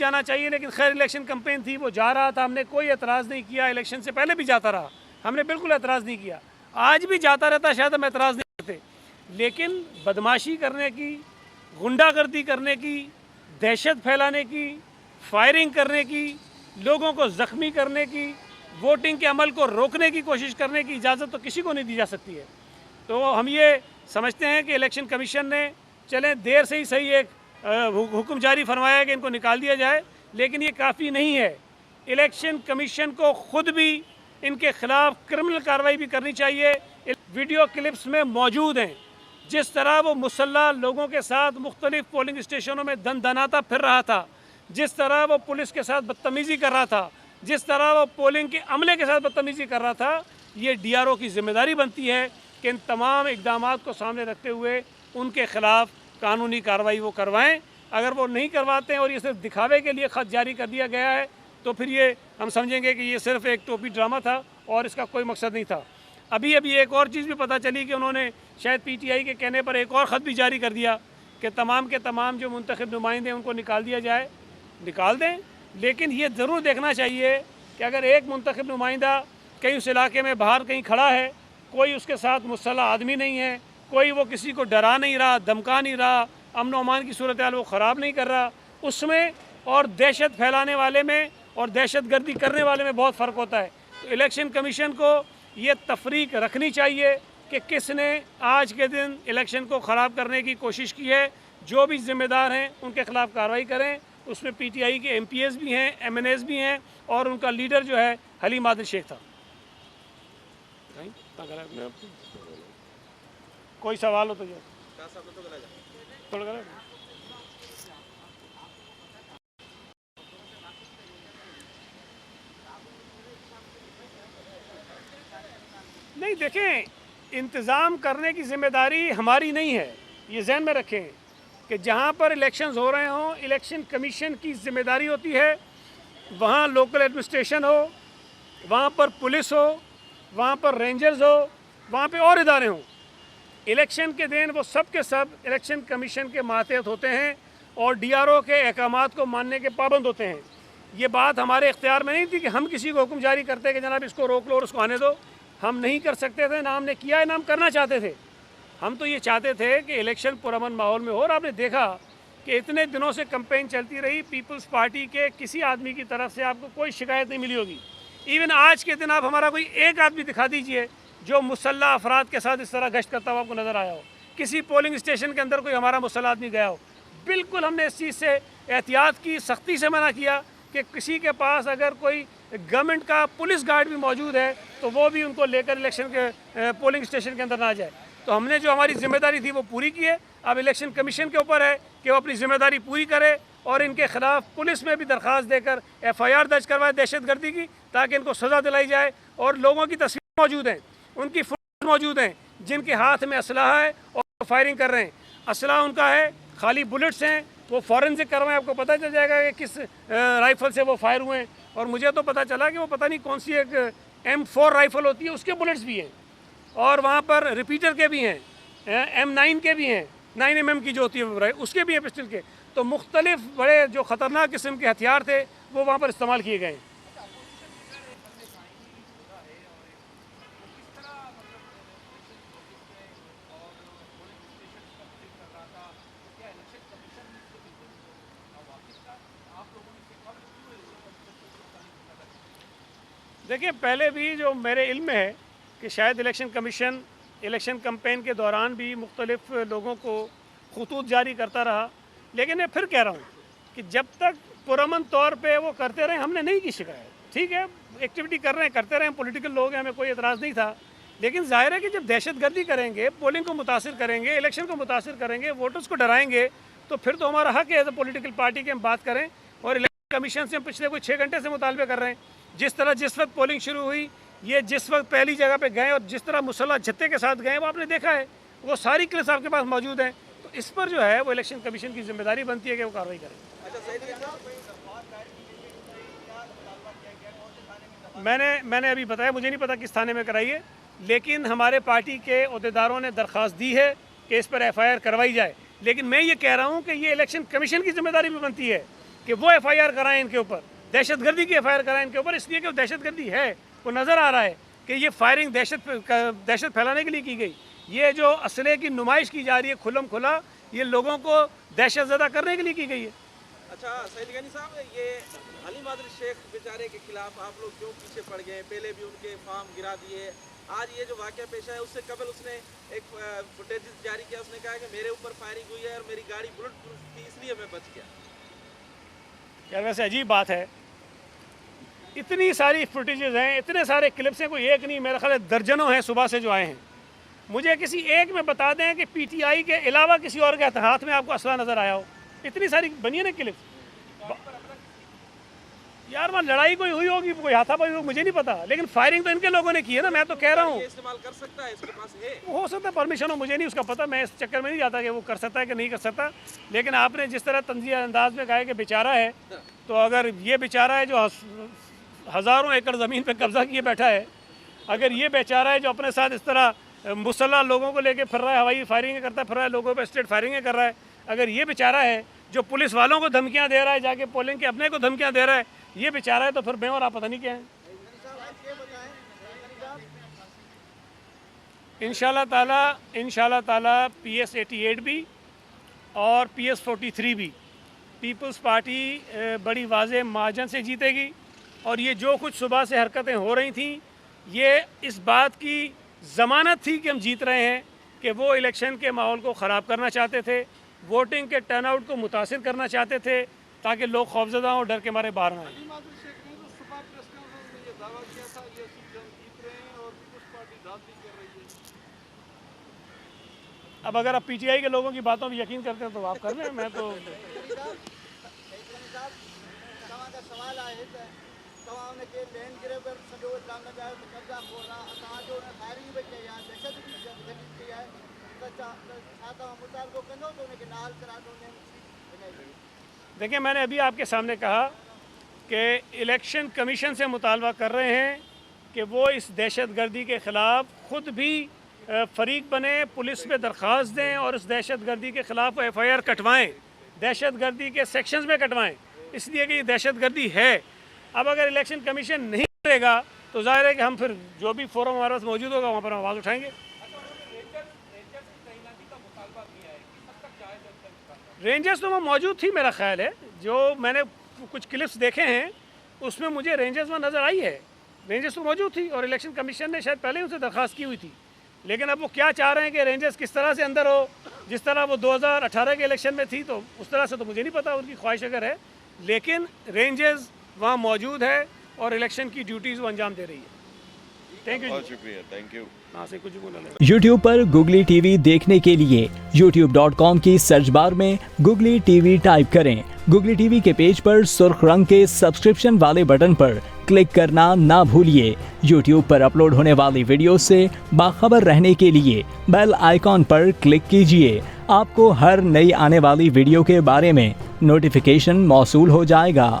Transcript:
जाना चाहिए, लेकिन खैर इलेक्शन कैंपेन थी, वो जा रहा था, हमने कोई एतराज़ नहीं किया। इलेक्शन से पहले भी जाता रहा, हमने बिल्कुल एतराज़ नहीं किया। आज भी जाता रहता शायद हम एतराज़ नहीं करते, लेकिन बदमाशी करने की, गुंडागर्दी करने की, दहशत फैलाने की, फायरिंग करने की, लोगों को ज़ख्मी करने की, वोटिंग के अमल को रोकने की कोशिश करने की इजाज़त तो किसी को नहीं दी जा सकती है। तो हम ये समझते हैं कि इलेक्शन कमीशन ने चलें देर से ही सही एक हुक्म जारी फरमाया कि इनको निकाल दिया जाए, लेकिन ये काफ़ी नहीं है। इलेक्शन कमीशन को ख़ुद भी इनके ख़िलाफ़ क्रिमिनल कार्रवाई भी करनी चाहिए। वीडियो क्लिप्स में मौजूद हैं जिस तरह वो मुसल्लह लोगों के साथ मुख्तलिफ पोलिंग स्टेशनों में दनाता फिर रहा था, जिस तरह वो पुलिस के साथ बदतमीज़ी कर रहा था, जिस तरह वो पोलिंग के अमले के साथ बदतमीज़ी कर रहा था। ये DRO की जिम्मेदारी बनती है कि इन तमाम इक़दाम को सामने रखते हुए उनके ख़िलाफ़ कानूनी कार्रवाई वो करवाएं। अगर वो नहीं करवाते हैं और ये सिर्फ दिखावे के लिए ख़त जारी कर दिया गया है, तो फिर ये हम समझेंगे कि ये सिर्फ एक टोपी ड्रामा था और इसका कोई मकसद नहीं था। अभी एक और चीज़ भी पता चली कि उन्होंने शायद PTI के कहने पर एक और ख़त भी जारी कर दिया कि तमाम के तमाम जो मुंतखब नुमाइंदे उनको निकाल दिया जाए। निकाल दें, लेकिन ये ज़रूर देखना चाहिए कि अगर एक मुंतखब नुमाइंदा कहीं उस इलाके में बाहर कहीं खड़ा है, कोई उसके साथ मुसल्लह आदमी नहीं है, कोई वो किसी को डरा नहीं रहा, धमका नहीं रहा, अमन अमान की सूरत हाल वो ख़राब नहीं कर रहा, उसमें और दहशत फैलाने वाले में और दहशत गर्दी करने वाले में बहुत फ़र्क होता है। तो इलेक्शन कमीशन को ये तफरीक रखनी चाहिए कि किसने आज के दिन इलेक्शन को ख़राब करने की कोशिश की है। जो भी ज़िम्मेदार हैं उनके ख़िलाफ़ कार्रवाई करें। उसमें PTI के MPs भी हैं, MNAs भी हैं और उनका लीडर जो है हलीम आदिल शेख था। कोई सवाल हो तो जो थोड़ा नहीं, देखें, इंतज़ाम करने की ज़िम्मेदारी हमारी नहीं है, ये जहन में रखें कि जहाँ पर इलेक्शंस हो रहे हों इलेक्शन कमीशन की ज़िम्मेदारी होती है। वहाँ लोकल एडमिनिस्ट्रेशन हो, वहाँ पर पुलिस हो, वहाँ पर रेंजर्स हो, वहाँ पे और इदारे हों। इलेक्शन के दिन वो सब के सब इलेक्शन कमीशन के मातहत होते हैं और DRO के अहकामात को मानने के पाबंद होते हैं। ये बात हमारे इख्तियार में नहीं थी कि हम किसी को हुक्म जारी करते कि जनाब इसको रोक लो और उसको आने दो। हम नहीं कर सकते थे, ना हमने किया है, ना हम करना चाहते थे। हम तो ये चाहते थे कि इलेक्शन पुरअमन माहौल में हो। और आपने देखा कि इतने दिनों से कैंपेन चलती रही, पीपल्स पार्टी के किसी आदमी की तरफ से आपको कोई शिकायत नहीं मिली होगी। इवन आज के दिन आप हमारा कोई एक आदमी दिखा दीजिए जो मुसल्लह अफराद के साथ इस तरह गश्त करता हुआ आपको नज़र आया हो, किसी पोलिंग स्टेशन के अंदर कोई हमारा मुसल्लह आदमी गया हो। बिल्कुल हमने इस चीज़ से एहतियात की, सख्ती से मना किया कि किसी के पास अगर कोई गवर्नमेंट का पुलिस गार्ड भी मौजूद है तो वो भी उनको लेकर इलेक्शन के पोलिंग स्टेशन के अंदर ना जाए। तो हमने जो हमारी जिम्मेदारी थी वो पूरी की है। अब इलेक्शन कमीशन के ऊपर है कि वो अपनी जिम्मेदारी पूरी करे और इनके ख़िलाफ़ पुलिस में भी दरख्वास्त देकर FIR दर्ज करवाए दहशत गर्दी की, ताकि इनको सज़ा दिलाई जाए। और लोगों की तस्वीर मौजूद हैं, उनकी फुटेज मौजूद हैं, जिनके हाथ में असलहा है और फायरिंग कर रहे हैं। असलहा उनका है, खाली बुलेट्स हैं। वो फॉरेंसिक करवाएं, आपको पता चल जाएगा कि किस राइफ़ल से वो फायर हुए हैं। और मुझे तो पता चला कि वो पता नहीं कौन सी एक M4 राइफ़ल होती है, उसके बुलेट्स भी हैं और वहाँ पर रिपीटर के भी हैं, M9 के भी हैं, 9mm की जो होती है उसके भी हैं, पिस्टल के। तो मुख्तलिफ बड़े जो ख़तरनाक किस्म के हथियार थे वो वहाँ पर इस्तेमाल किए गए। देखिए, पहले भी जो मेरे इल्म में है कि शायद इलेक्शन कमीशन इलेक्शन कैंपेन के दौरान भी मुख्तलिफ लोगों को खतूत जारी करता रहा। लेकिन मैं फिर कह रहा हूँ कि जब तक पुरअमन तौर पे वो करते रहे, हमने नहीं की शिकायत। ठीक है, एक्टिविटी कर रहे हैं, करते रहे, पॉलिटिकल लोग हैं, हमें कोई एतराज़ नहीं था। लेकिन जाहिर है कि जब दहशत गर्दी करेंगे, पोलिंग को मुतासिर करेंगे, इलेक्शन को मुतासिर करेंगे, वोटर्स को डराएंगे, तो फिर तो हमारा हक है एज ए पॉलिटिकल पार्टी के हम बात करें। और इलेक्शन कमीशन से हम पिछले कोई 6 घंटे से मुतालबे कर रहे हैं। जिस तरह जिस वक्त पोलिंग शुरू हुई, ये जिस वक्त पहली जगह पे गए और जिस तरह मुसल्लह जत्थे के साथ गए, वो आपने देखा है, वो सारी क्लिप्स आपके पास मौजूद हैं। तो इस पर जो है वो इलेक्शन कमीशन की जिम्मेदारी बनती है कि वो कार्रवाई करें। मैंने अभी बताया, मुझे नहीं पता किस थाने में कराई है, लेकिन हमारे पार्टी के अहदेदारों ने दरख्वास्त दी है कि इस पर FIR करवाई जाए। लेकिन मैं ये कह रहा हूँ कि ये इलेक्शन कमीशन की जिम्मेदारी भी बनती है कि वो FIR कराएं इनके ऊपर, दहशतगर्दी की FIR कराएं इनके ऊपर, इसलिए कि वो दहशतगर्दी है। वो नज़र आ रहा है कि ये फायरिंग दहशत फैलाने के लिए की गई। ये जो असले की नुमाइश की जा रही है खुल्लम खुला, ये लोगों को दहशत ज़दा करने के लिए की गई है। अच्छा सईद गनी साहब, ये हलीम आदिल शेख बेचारे के खिलाफ आप लोग क्यों पीछे पड़ गए? पहले भी उनके फार्म गिरा दिए, आज ये जो वाक़या पेश है उससे कबल उसने एक फुटेज जारी किया, उसने कहा कि मेरे ऊपर फायरिंग हुई है और मेरी गाड़ी बुलेट प्रूफ थी इसलिए मैं बच गया। यार वैसे अजीब बात है, इतनी सारी फुटेजेस हैं, इतने सारे क्लिप्स हैं, कोई एक नहीं, मेरा ख्याल है दर्जनों हैं सुबह से जो आए हैं। मुझे किसी एक में बता दें कि PTI के अलावा किसी और के हाथ में आपको असला नज़र आया हो। इतनी सारी बनी है ना क्लिप्स। यार वहाँ लड़ाई कोई हुई होगी, कोई हाथापाई होगी, मुझे नहीं पता, लेकिन फायरिंग तो इनके लोगों ने की है ना। मैं तो कह रहा हूँ इस्तेमाल कर सकता है, इसके पास है, हो सकता है परमिशन हो, मुझे नहीं उसका पता, मैं इस चक्कर में नहीं जाता कि वो कर सकता है कि नहीं कर सकता। लेकिन आपने जिस तरह तंज़ीह अंदाज में कहा है कि बेचारा है, तो अगर ये बेचारा है जो हज़ारों एकड़ ज़मीन पे कब्ज़ा किए बैठा है, अगर ये बेचारा है जो अपने साथ इस तरह मुसल्लह लोगों को लेके फिर रहा है, हवाई फायरिंग करता फिर रहा है, लोगों पे स्ट्रेट फायरिंग कर रहा है, अगर ये बेचारा है जो पुलिस वालों को धमकियां दे रहा है, जाके पोलिंग के अपने को धमकियां दे रहा है, ये बेचारा है, तो फिर मैं और आप पता नहीं क्या है। इंशाल्लाह ताला PS 88 भी और PS 43 भी पीपल्स पार्टी बड़ी वाज़ेह मार्जिन से जीतेगी। और ये जो कुछ सुबह से हरकतें हो रही थी, ये इस बात की ज़मानत थी कि हम जीत रहे हैं, कि वो इलेक्शन के माहौल को ख़राब करना चाहते थे, वोटिंग के टर्नआउट को मुतासिर करना चाहते थे, ताकि लोग खौफजदा हों, डर के मारे बाहर ना आए। अब अगर आप PTI के लोगों की बातों पर यकीन करते हैं तो आप कर लें, मैं तो देखिए, मैंने अभी आपके सामने कहा कि इलेक्शन कमीशन से मुतालबा कर रहे हैं कि वो इस दहशतगर्दी के ख़िलाफ़ ख़ुद भी फ़रीक बने, पुलिस में दरख्वास्त दें और इस दहशतगर्दी के ख़िलाफ़ FIR कटवाएँ, दहशतगर्दी के सेक्शंस में कटवाएँ, इसलिए कि ये दहशतगर्दी है। अब अगर इलेक्शन कमीशन नहीं करेगा तो ज़ाहिर है कि हम फिर जो भी फोरम हमारे पास मौजूद होगा वहाँ पर हम आवाज़ उठाएंगे। रेंजर्स तो वहाँ मौजूद थी, मेरा ख्याल है, जो मैंने कुछ क्लिप्स देखे हैं उसमें मुझे रेंजर्स वहाँ नज़र आई है। रेंजर्स तो मौजूद थी और इलेक्शन कमीशन ने शायद पहले ही उनसे दरख्वास्त की हुई थी, लेकिन अब वो क्या चाह रहे हैं कि रेंजर्स किस तरह से अंदर हो, जिस तरह वो 2018 के इलेक्शन में थी, तो उस तरह से तो मुझे नहीं पता उनकी ख्वाहिश अगर है, लेकिन रेंजर्स वहाँ मौजूद है और इलेक्शन की ड्यूटीज़ वो अंजाम दे रही है। थैंक यू, बहुत शुक्रिया, थैंक यू। YouTube पर Google TV देखने के लिए youtube.com की सर्च बार में Google TV टाइप करें। Google TV के पेज पर सुर्ख रंग के सब्सक्रिप्शन वाले बटन पर क्लिक करना ना भूलिए। YouTube पर अपलोड होने वाली वीडियो से बाखबर रहने के लिए बेल आइकॉन पर क्लिक कीजिए। आपको हर नई आने वाली वीडियो के बारे में नोटिफिकेशन मौसूल हो जाएगा।